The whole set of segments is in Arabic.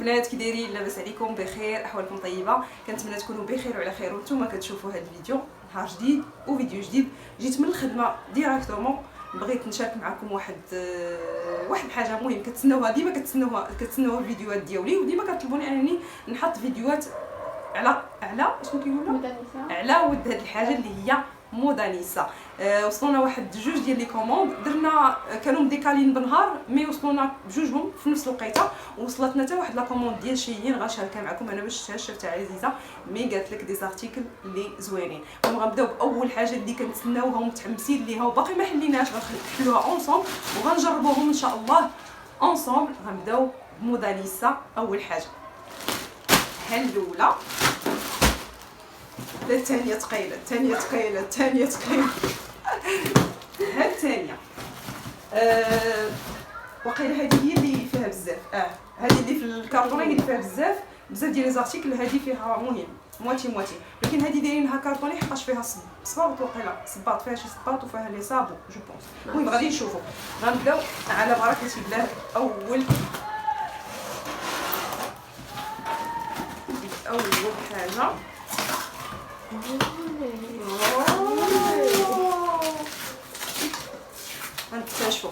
بنات كي دايرين؟ لاباس عليكم؟ بخير؟ احوالكم طيبه؟ كنتمنى تكونوا بخير وعلى خير وانتم كتشوفوا هذا الفيديو. نهار جديد وفيديو جديد. جيت من الخدمه ديراكتومون، بغيت نشارك معكم واحد الحاجه مهم كتسناوها ديما، كتسناوها الفيديوهات ديالي، وديما كطلبوني انني نحط فيديوهات على شنو كيقولوا على ود هذه الحاجه اللي هي مودانيسا. وصلونا واحد جوج ديال لي كوموند، درنا كانوا مديكالين بنهار مي وصلونا بجوجهم في نفس الوقيته. وصلتنا حتى واحد لا كوموند ديال شيين غنشاركها معكم. انا باش شفتها عزيزه مي قالت لك دي زارتيكل اللي زوينين. غنبداو باول حاجه اللي كنتسناوها ومتحمسين ليها وباقي ما حليناش، غنحلوها اونصومبل وغنجربوهم ان شاء الله اونصومبل. غنبداو بمودانيسا. اول حاجه ها الاولى، الثانيه ثقيله، الثانيه ثقيله، الثانيه ثقيله. ها الثانيه وقيله هذه هي اللي فيها بزاف. هذه اللي في الكارطون اللي فيها بزاف ديال لي زارتيكل. هذه فيها مهم مواتي، لكن هذه دايرينها كارطوني حقاش فيها صباط، وقيله صباط، فيها شي صباط وفيها لي صابو جو بونس. المهم غادي نشوفوا. غنبداو على بركه الله. اول حاجه غنكتشفوا.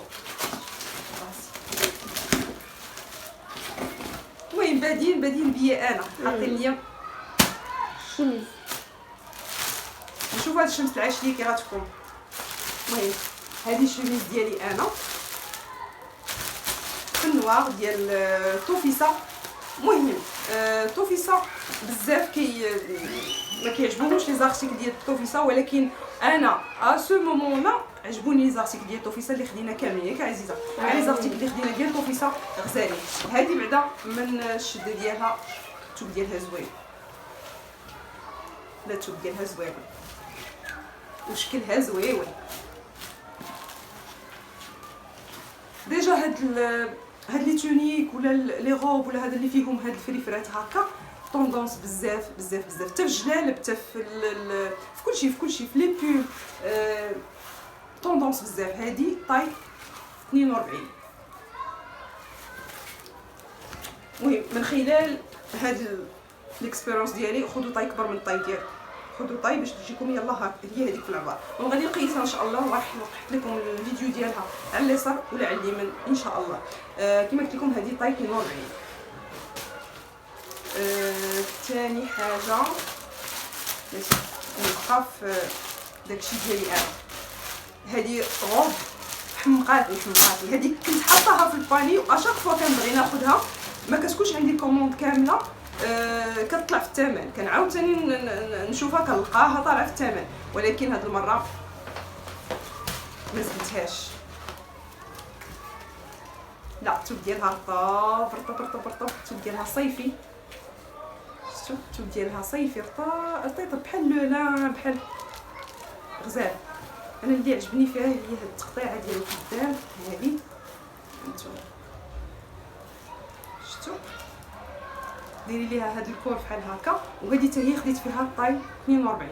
المهم بادين بيا انا حاطين ليا شمس. نشوف هاد الشمس العشيه كي غتكون. المهم هذه الشميز ديالي انا في النوار ديال توفيسا. المهم توفيسا بزاف ما كيعجبونيش لي زارتيكل ديال توفيسا، ولكن انا سو مومون لا عجبوني لي زارتيكل ديال توفيسا اللي خدينا كاملين ياك عزيزه. لي زارتيكل اللي خدينا ديال توفيسا غزالين. هذه بعدا من الشده ديالها، الثوب ديالها زوين، لا الثوب ديالها زوين وشكلها زويون. ديجا هاد لي تونيك ولا لي روب ولا هذا اللي فيهم هاد الفريفرات هكا طوندونس بزاف حتى في الجلالب، حتى في كلشي في لي بول طوندونس بزاف. هادي طاي 42. المهم من خلال هاد الاكسبيريونس ديالي خذوا طاي كبر من الطاي ديالكم، خذوا طاي باش تجيكم يلاه هاك هي هذيك في العبار. وغادي نقيسها ان شاء الله وراح نوقف لكم الفيديو ديالها على اليسار ولا على اليمين ان شاء الله. كما قلت لكم هذه طاي 42. ثاني حاجه ماشي نبقى في داكشي ديالي انا. هذه غوب حمقاتني. هذه كنت حاطاها في الباني واشاك فوا كنبغي ناخذها ما كتكونش عندي كوموند كامله كتطلع في الثمن. كنعاود ثاني نشوفها كنلقاها طالعه في الثمن، ولكن هاد المره ما زدتهاش. لا الثوب ديالها رطب، الثوب ديالها صيفي. شفتوا الثوب ديالها صيفي رطيب بحال لا بحال غزال. انا اللي عجبني فيها هي هاد التقطيعه ديال القدام هذه. هانتوما شفتوا ديري ليها هاد الكور بحال هكا. وهذه حتى هي خديت فيها الطاي 42.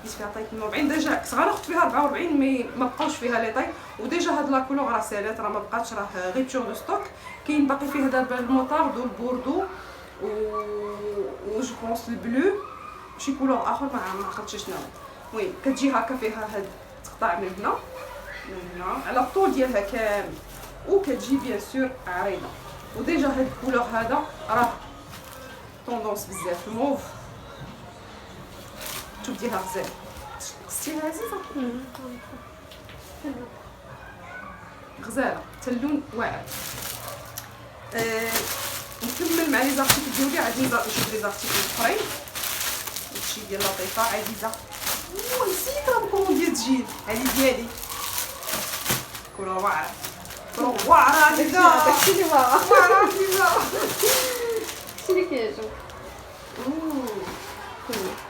خديت فيها طاي 42. ديجا كنت غناخذ فيها 44 مي ما بقاوش فيها لي طاي. وديجا هاد لا كولور راه سالات، راه ما بقاتش، راه غيبتور دو ستوك. كاين باقي فيها دابا الموطارد والبوردو و جو بونس البلو شي كولور اخر ما عقلتش شنو. المهم كتجي هكا فيها هاد تقطع من هنا على الطول ديالها كامل، وكتجي بيان سور عريضه. وديجا هاد الكولور هذا راه طوندونس بزاف الموف. الثوب ديالها غزال. قصتيها عزيزه؟ غزاله حتى اللون واعر. نكمل مع لي زارتيكل ديالي. عندي نشوف لي زارتيكل اخرين. هادشي ديال لطيفه عزيزه. نسيت راه الكومونديه تجي. هذه ديالي كولور واعر عزيزه. داكشي اللي واعر عزيزه. داكشي اللي كيعجبك.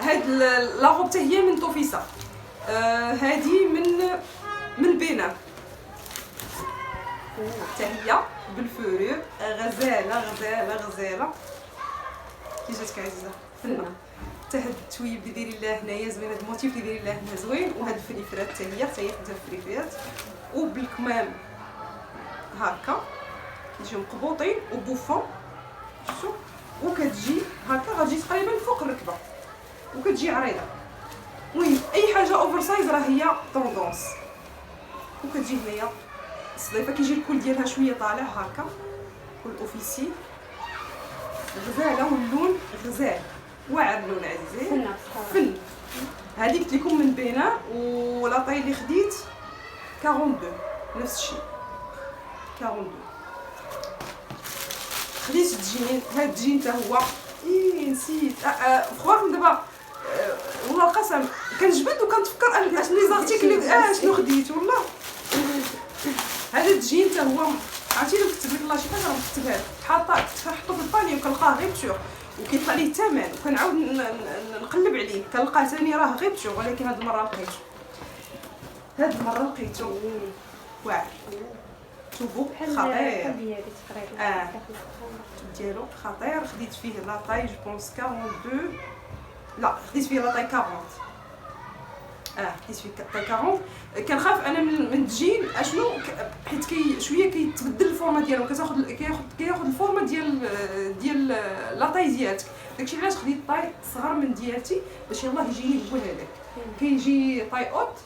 هاد لا روب حتى هي من توفيسا. هذه من بينام حتى هي بالفورور. غزاله. كي جاتك عزيزه؟ فنه. حتى هاد التويب اللي دايرين لها هنايا زوين، هاد الموتيف اللي دايرين لها هنا زوين. وهاد الفريفرات حتى هي خديتها الفريفرات وبالكمام هكا كيجيو مقبوطين وبوفون شفتوا وكتجي هكا غتجي تقريبا فوق الركبه وكتجي عريضه. المهم اي حاجه اوفر سايز راه هي طوندونس. وكتجي هنايا الصديفه كيجي الكول ديالها شويه طالع هكا كل اوفيسي غزاله واللون غزال واعر اللون عزيزي فن. هذه قلت لكم من بينه ولا طاي اللي خديت 42 نفس الشيء 42. خديت الجين هاد الجين حتى هو نسيت فخواركم دابا والله القسم كنجبد وكنتفكر انا شنو لي زارتيكل شنو خديت والله. هذا الجين حتى هو عرفتي لو كتب لك الله شي حاجه غنكتبها لك كنحطو في الباني وكنلقاه غير بتور وكيطلع ليه الثمن وكنعاود نقلب عليه كنلقاه ثاني راه غير بتور ولكن هاد المره لقيتو. هاد المره لقيتو واعر توبو خطير ديالو خطير. خديت فيه لا طاي جو بونس 42 لا خديت فيه لا طاي 40 خديت فيه طاي 40. كنخاف انا من الجين اشنو حيت شويه كيتبدل الفورمه ديالو كياخذ الفورمه ديال لا طاي ديالك. داكشي علاش خديت طاي صغر من ديالتي باش يلاه يجيني هو هذاك. كيجي طاي اوت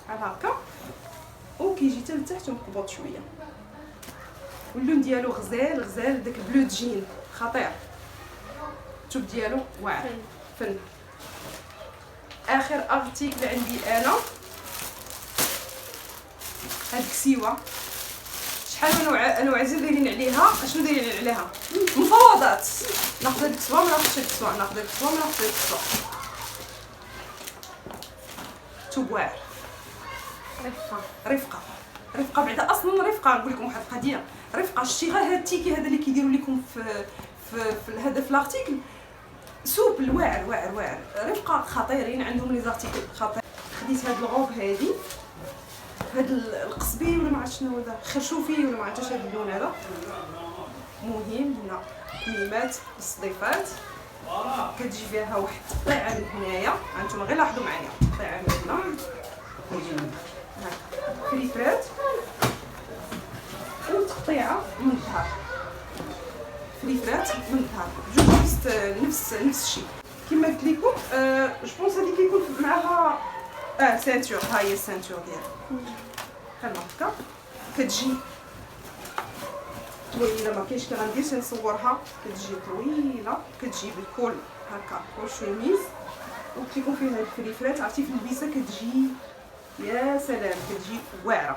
بحال هكا وكيجي حتى لتحت ومقبوط شويه واللون ديالو غزال داك البلو جين خطير. التوب ديالو واعر فن. اخر ارتيكل عندي انا هاد الكسيوه شحال انا وعزيز دايرين عليها. اشنو دايرين عليها مفاوضات ناخذ هاد الكسوه ما ناخذش هاد الكسوه ناخذ هاد الكسوه ما ناخذش هاد الكسوه. توب واعر رفقه بعدا اصلا رفقه. نقول لكم واحد القضيه رفقه شتي غير هاد التيكي هذا اللي كيديروا لكم في هذا في لارتيكل سوبل واعر رفقه خطيرين عندهم لي زارتيكل خطير. خديت هاد الغوب هادي هاد القصبي ولا ما عرفت شنو هذا خرشوفي ولا ما عرفتش هاد اللون هذا مهم. هنا كميمات الصديفات كتجي فيها واحد الطليعه من هنايا هانتوما غير لاحظوا معايا الطليعه من هنا هكا فريفرات وتقطيعه من الظهر فريفرات من الظهر جوج نفس الشيء كما قلت لكم. جو بونس هذه كيكون معاها سانتور. ها هي السانتور ديالها بحال هكا كتجي طويله ما كاينش كي غندير تنصورها كتجي طويله كتجي بالكول هكا كول شوميز وقلت لكم فيها الفريفرات عرفتي في اللبسه كتجي يا سلام كتجي واعره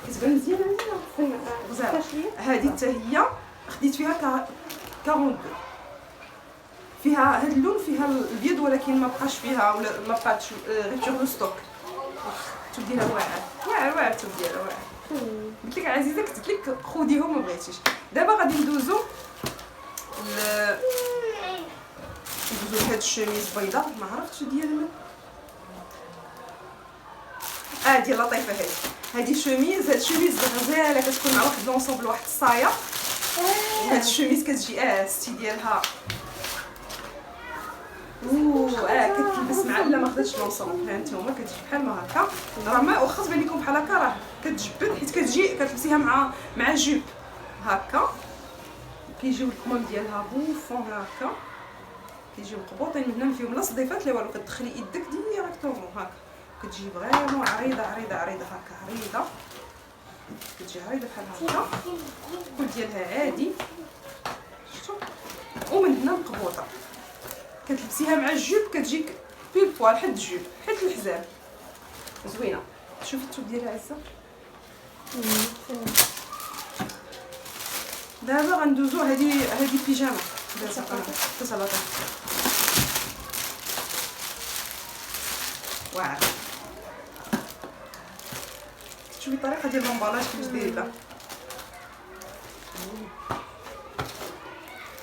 كتبان مزيانه غزاله. هذه حتى هي خديت فيها 42 فيها هذا اللون فيها الابيض ولكن ما بقاش فيها ولا ما بقاتش ريتور دو ستوك. التوب ديالها واعر التوب ديالها واعر. قلت لك عزيزه كنت لك خديهم ما بغيتيش. دابا غادي ندوزو لهاد الشميز بيضاء ما عرفتش ديال ديال لطيفه هادي شوميز. هاد الشوميز غزاله كتكون مع واحد لونسومبل واحد الصايه. هاد الشوميز كتجي ستي ديالها كتلبس مع لا ما خداتش لونسومبل. ها نتوما كتجي بحال ما هكا راه ما واخا تبان لكم بحال هكا راه كتجبد حيت كتجي كتلبسيها مع جوب هكا. كيجيو الكمام ديالها بوفون هكا كيجيو مقبوطين من هنا ما فيهم لا صديفات لا والو كتدخلي يدك ديريكتومون هكا كتجي فريمون عريضه هكا عريضه كتجي عريضه بحال هكا الكل ديالها عادي شفتوا ومن هنا مقبوطه كتلبسيها مع الجوب كتجيك بيل بوال حد الجوب حيت الحزام زوينه. شوفي التوب ديالها عزه. دابا غندوزو هذه بيجامه سلطه واعر. شوفي الطريقه ديال لومبالاج كيفاش دايره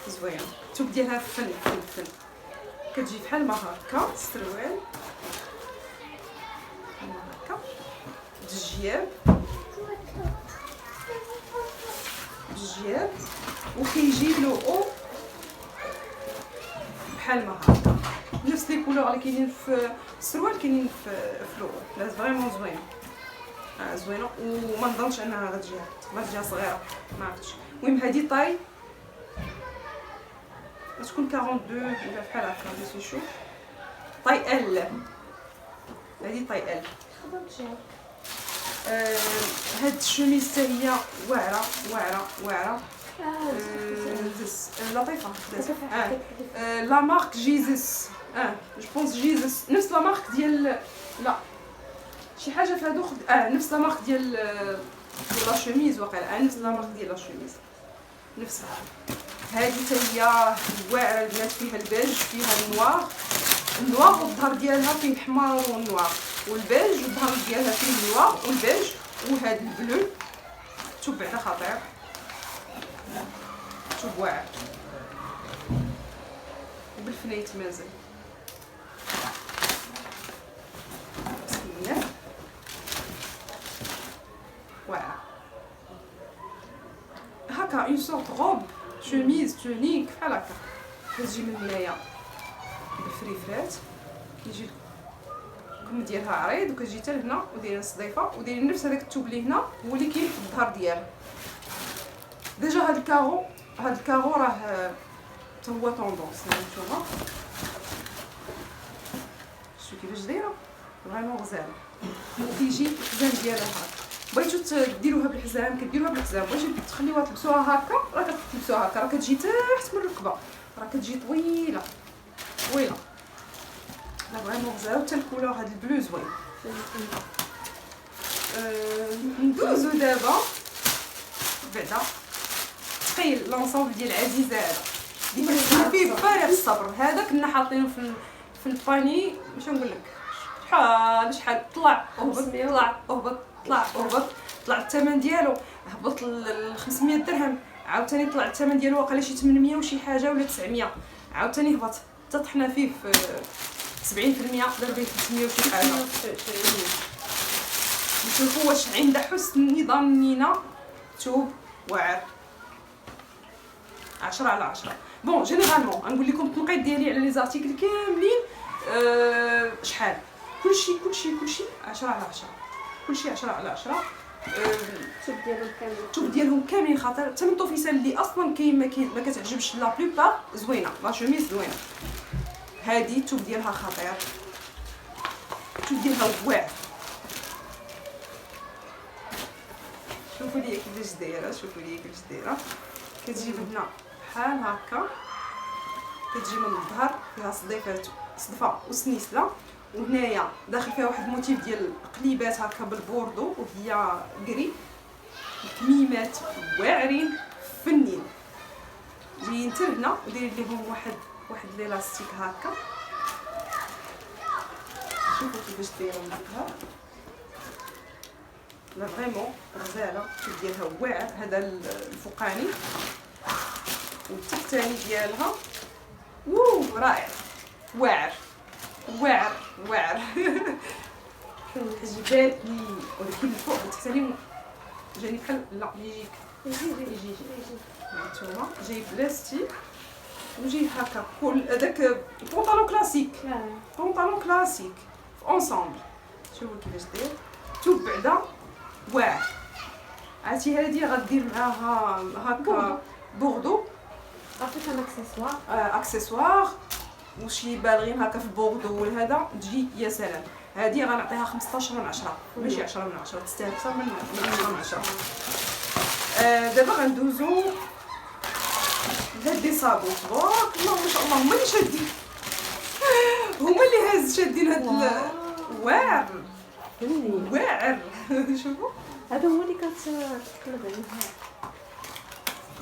زوينه. التوب ديالها فن كتجي بحال ما هكا السروال هكا بالجياب وكيجي له او بحال ما هكا نفس لي كولور اللي كاينين في السروال كاينين في الاول. لا فريمون زوينه وما نظنش انها غتجي صغيره ما عرفتش. المهم هذه طاي تكون 42 ولا بحال هكا باش نشوف. طاي ال، هذه طاي ال. هاد الشوميز حتى هي واعره واعره واعره. لطيفه. لا مارك جيزس. جو بونس جيزس نفس لا مارك ديال، لا شي حاجه في هادو نفس لا مارك ديال لا شوميز واقيلا. نفس لا مارك ديال لا شوميز نفسها. هذه حتى هي واعره البنات، فيها البيج فيها النوار. النوار والظهر ديالها فيه الحمار والنوار، والبيج والظهر ديالها فيه النوار والبيج. وهذا البلو شوف بعدا خطير، شوف واعر وبالفنيت مازال. بسم واعره هكا اون سورت غوب شوميز تونيك بحال هكا. كتجي من هنايا بالفريفرات، كيجي الكم ديالها عريض وكتجي حتى لهنا ودايرين صديفه ودايرين نفس هذاك الثوب اللي هنا هو اللي كاين في الظهر ديالها. ديجا هاد الكارو راه حتى هو طوندونس. نتوما شوفوا كيفاش دايره فريمون غزاله. وكيجي الحزام ديالها هكا. بغيتو ديروها بالحزام كديروها بالحزام، بغيتو تخليوها تلبسوها هكا راه كتلبسوها هكا، راه كتجي تحت من الركبه، راه كتجي طويله طويله. لا فريمون غزاله. وحتى الكولور هاد البلو زوين. ندوزو دابا بعدا تخيل لونسومبل ديال عزيزه هذا اللي فيه فارغ الصبر. هذا كنا حاطينه في الباني باش نقول لك شحال طلع اهبط طلع اهبط طلع اهبط. طلع الثمن ديالو هبط ل 500 درهم، عاوتاني طلع الثمن ديالو واقيلا شي 800 وشي حاجه ولا 900، عاوتاني هبط حتى طحنا فيه في 70% دابا 300 وشي حاجه. نشوفوا واش عند حسن ظننا توب واعر 10 على 10. بون جينيرالمون غنقول لكم التنقيط ديالي على لي زارتيكل كاملين شحال كلشي 10 على 10، كلشي 10 على 10. التوب ديالهم كاملين خاطر حتى من طوفيسان اللي اصلا كاين ما كتعجبش لا بلوبار زوينه. لا شوميز زوينه، هذه التوب ديالها خطير، التوب ديالها واعر. شوفوا لي كيفاش دايره، شوفوا لي كيفاش دايره. كتجي من هنا بحال هكا، كتجي من الظهر فيها صدفه وسنيسله، وهنايا داخل فيها واحد الموتيف ديال قليبات هكا بالبوردو وهي كري. الكميمات واعرين فنين جايين حتى لهنا ودايرين ليهم واحد ليلاستيك هكا. شوفوا كيفاش دايرين من الظهر. لا فريمون غزاله، الشوف ديالها واعر. هذا الفوقاني والتحتاني ديالها رائع واعر واعر واعر. عجباتني. ولكن الفوق التحتاني جاني بحال لا يجي هانتوما جاي بلاستيك وجاي هكا كل هذاك بونطالون كلاسيك، بونطالون كلاسيك اونصومبل. شوفوا كيفاش داير توب بعدا واعر. عرفتي هذه غدير معاها هكا بوردو عطيك ان اكسسوار اكسسوار وشي بالغين هكا في بوردو وهذا تجي يا سلام. هذه غنعطيها 15 من 10 ماشي 10 من 10، تستاهل اكثر من 10 من 10. دابا غندوزو لهاد دي صابو تبارك الله ما شاء الله. هما اللي شادين، هما اللي شادين هاد واعر واعر. شوفوا هذا هو اللي كتقلب عليه.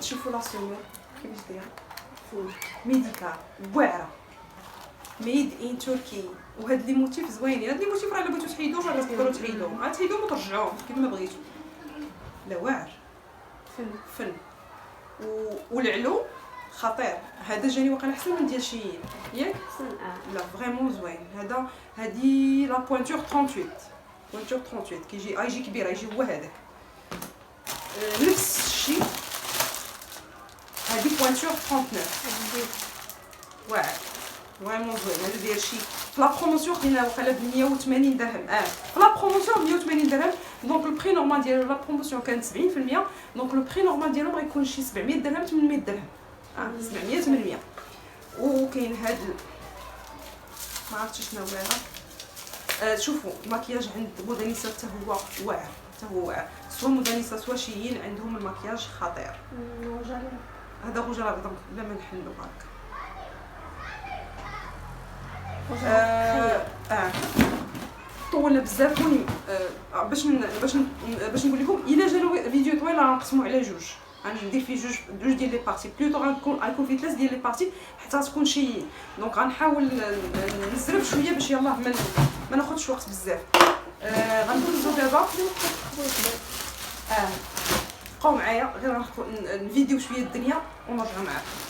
شوفوا لا سومير كيفاش دايره ميديكال واعره ميد ان تركي. وهاد لي موتيف زوينين. هاد لي موتيف راه الا بغيتو تحيدوهم راه تقدروا تحيدوهم، عاد تحيدوهم وترجعوهم كيف ما بغيتو. لا واعر فن والعلو خطير. هذا جاني واقيلا احسن من ديال شيين ياك. لا فريمون زوين. هادي لا بوينتور 38 بوينتور 38 كيجي يجي كبيره، يجي هو هذاك نفس الشيء. هادي بوينتور 39 واعر فريمون زوين. هذا داير شي في لا بروموسيون خدينا واقيلا ب 180 درهم. في لا بروموسيون 180 درهم. دونك البري نورمال ديالو لا بروموسيون كانت 70%، دونك البري نورمال ديالو غيكون شي 700 درهم 800 درهم 700 800. وكاين هاد ما عرفتش شنو هو. شوفوا المكياج عند مودانيسا حتى هو واعر، حتى هو واعر، سواء مودانيسا سواء شيين عندهم المكياج خطير. هذا غوج ابيض بلا ما نحلو هكا. طولنا بزاف. المهم باش نقول لكم الا جا فيديو طويل غنقسمو على جوج، غندير فيه جوج ديال لي بارتي، بلوطو غنكون فيه 3 ديال لي بارتي حتى تكون شيين. دونك غنحاول نزرب شويه باش يلاه ما ناخذش وقت بزاف. غندوزو دابا بقاو معايا غير نفيديو شويه الدنيا ونرجع معاكم.